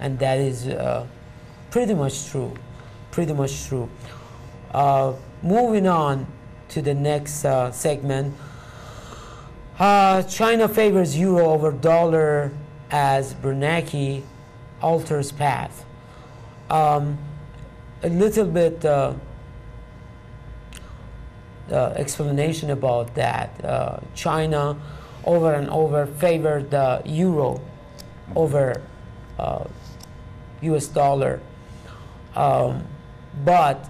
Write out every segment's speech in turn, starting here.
and that is pretty much true. Pretty much true. Moving on to the next segment. China favors euro over dollar as Bernanke alters path. A little bit explanation about that. China over and over favored the euro over US dollar. But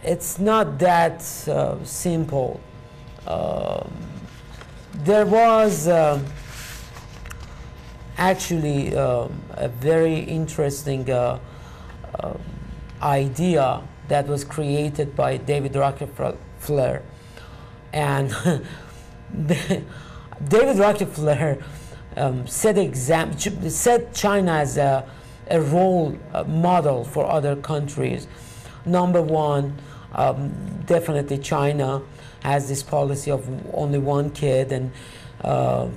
it's not that simple. There was actually a very interesting idea that was created by David Rockefeller. And David Rockefeller set China as a role model for other countries. Number one, definitely China has this policy of only one kid and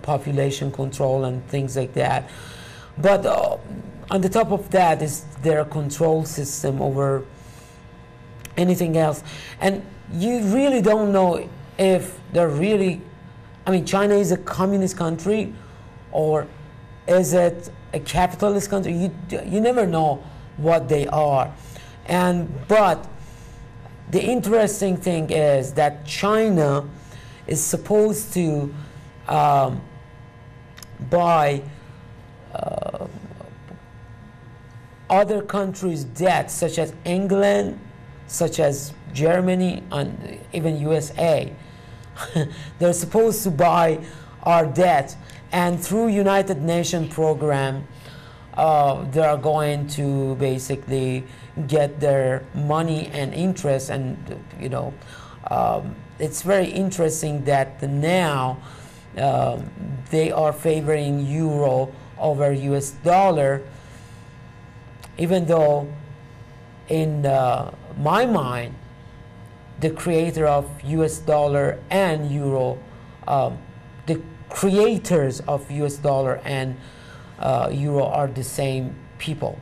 population control and things like that. But on the top of that is their control system over anything else. And you really don't know if they're really, I mean, China is a communist country or is it a capitalist country? You never know what they are. But the interesting thing is that China is supposed to buy other countries' debt, such as England, such as Germany, and even USA. They're supposed to buy our debt, and through United Nations program, they are going to basically get their money and interest. And you know, it's very interesting that now they are favoring euro over US dollar, even though in my mind the creator of US dollar and euro, the creators of US dollar and euro are the same people,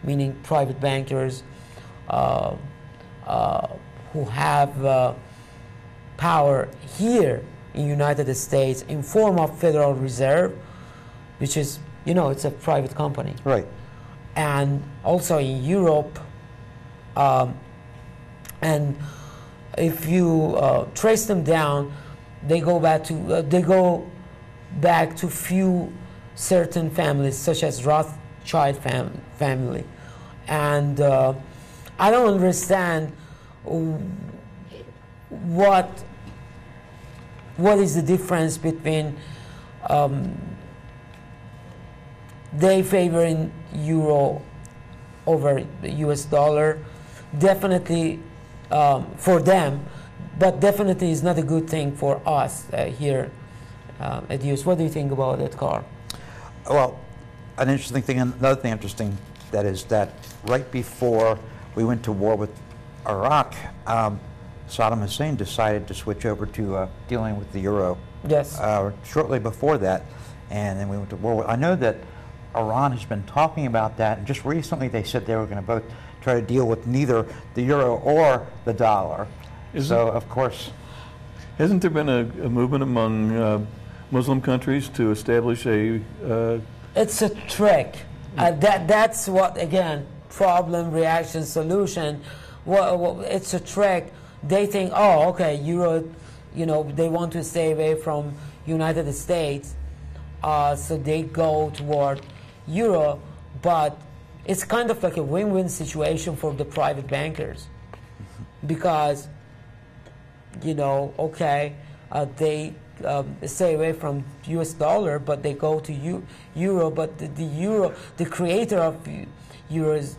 meaning private bankers who have power here in United States in form of Federal Reserve, which is, you know, it's a private company. Right. And also in Europe, and if you trace them down, they go back to few certain families, such as Rothschild family. And I don't understand what is the difference between they favoring euro over the US dollar. Definitely for them, but definitely is not a good thing for us here at US. What do you think about that, Carl? Well, an interesting thing, another thing interesting, that is that right before we went to war with Iraq, Saddam Hussein decided to switch over to dealing with the euro. Yes. Shortly before that, and then we went to war. I know that Iran has been talking about that, and just recently they said they were going to both try to deal with neither the euro or the dollar. So, of course... Hasn't there been a movement among Muslim countries to establish a... It's a trick. That's what, again, problem, reaction, solution. Well, it's a trick. They think, oh, okay, euro, you know, they want to stay away from United States, so they go toward euro, but it's kind of like a win-win situation for the private bankers, because, you know, okay, they stay away from US dollar, but they go to euro, but the euro, the creator of euros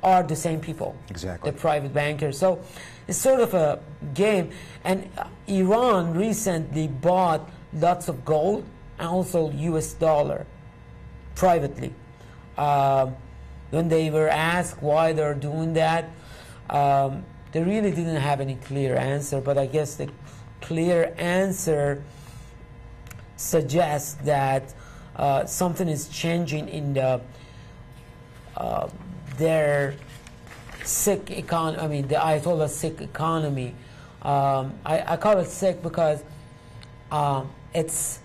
are the same people. Exactly. The private bankers. So it's sort of a game. And Iran recently bought lots of gold and also US dollar privately. When they were asked why they're doing that, they really didn't have any clear answer, but I guess the clear answer suggests that something is changing in the their sick economy, I mean, the Ayatollah sick economy. I call it sick because it's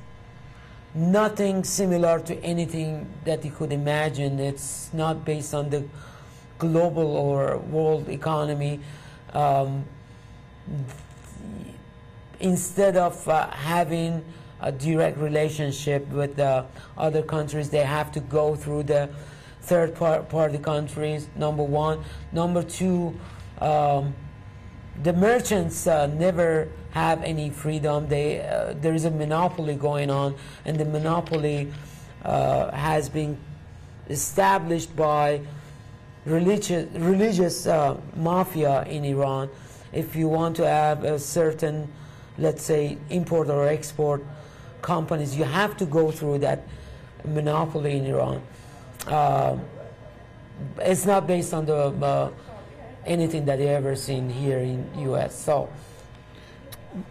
nothing similar to anything that you could imagine. It's not based on the global or world economy. Instead of having a direct relationship with other countries, they have to go through the third-party countries, number one. Number two, the merchants never have any freedom. There is a monopoly going on, and the monopoly has been established by religious mafia in Iran. If you want to have a certain, let's say, import or export companies, you have to go through that monopoly in Iran. It's not based on the anything that you ever seen here in U.S. So,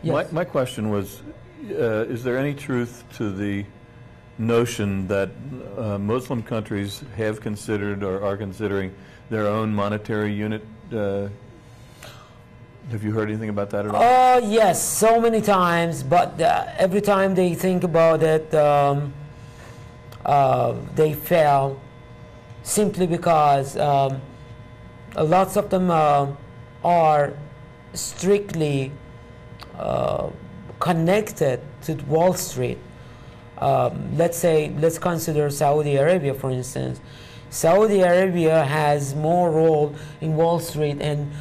yes. My question was, is there any truth to the notion that Muslim countries have considered or are considering their own monetary unit? Have you heard anything about that at all? Yes, so many times, but every time they think about it, they fail, simply because lots of them are strictly connected to Wall Street. Let's consider Saudi Arabia, for instance. Saudi Arabia has more role in Wall Street and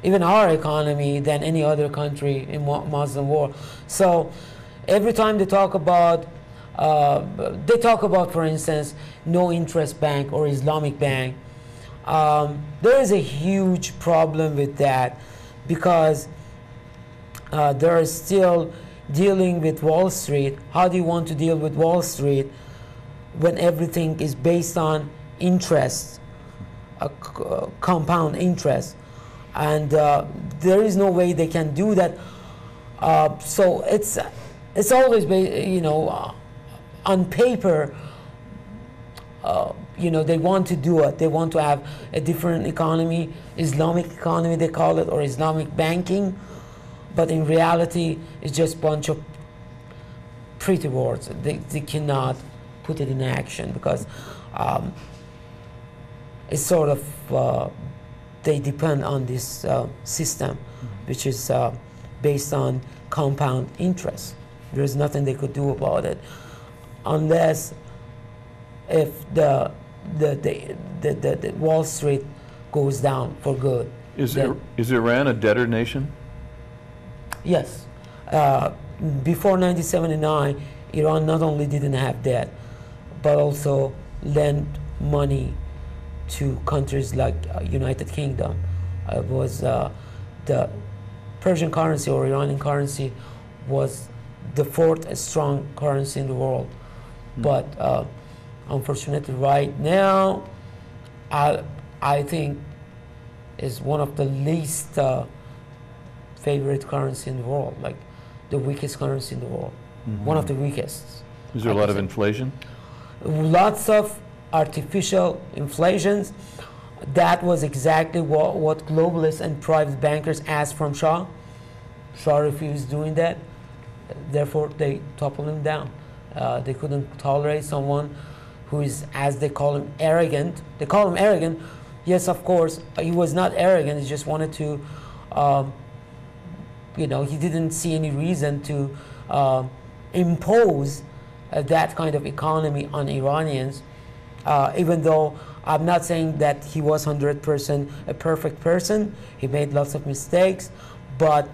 even our economy than any other country in Muslim world. So every time they talk about, for instance, no interest bank or Islamic bank. There is a huge problem with that, because they're still dealing with Wall Street. How do you want to deal with Wall Street when everything is based on interest, compound interest? And there is no way they can do that. So it's always, on paper, they want to do it. They want to have a different economy, Islamic economy they call it, or Islamic banking. But in reality, it's just a bunch of pretty words. They cannot put it in action, because it's sort of, they depend on this system, which is based on compound interest. There is nothing they could do about it, unless if the Wall Street goes down for good. Is Iran a debtor nation? Yes. Before 1979, Iran not only didn't have debt, but also lent money to countries like United Kingdom. Was the Persian currency or Iranian currency was the fourth strong currency in the world. But unfortunately, right now, I think is one of the least favorite currency in the world, like the weakest currency in the world, one of the weakest. Is there a lot of inflation? Lots of artificial inflations. That was exactly what globalists and private bankers asked from Shah. Shah refused doing that. Therefore, they toppled him down. They couldn't tolerate someone who is, as they call him, arrogant. They call him arrogant. Yes, of course, he was not arrogant. He just wanted to, he didn't see any reason to impose that kind of economy on Iranians. Even though I'm not saying that he was 100% a perfect person. He made lots of mistakes. But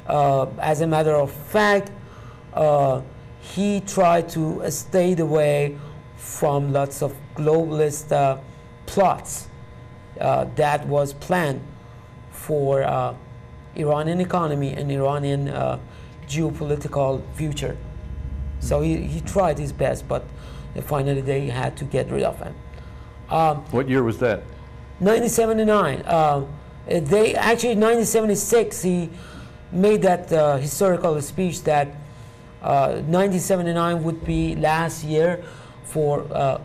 as a matter of fact, he tried to stay away from lots of globalist plots that was planned for Iranian economy and Iranian geopolitical future. So he tried his best, but finally they had to get rid of him. What year was that? 1979. They actually, in 1976, he made that historical speech that 1979 would be last year for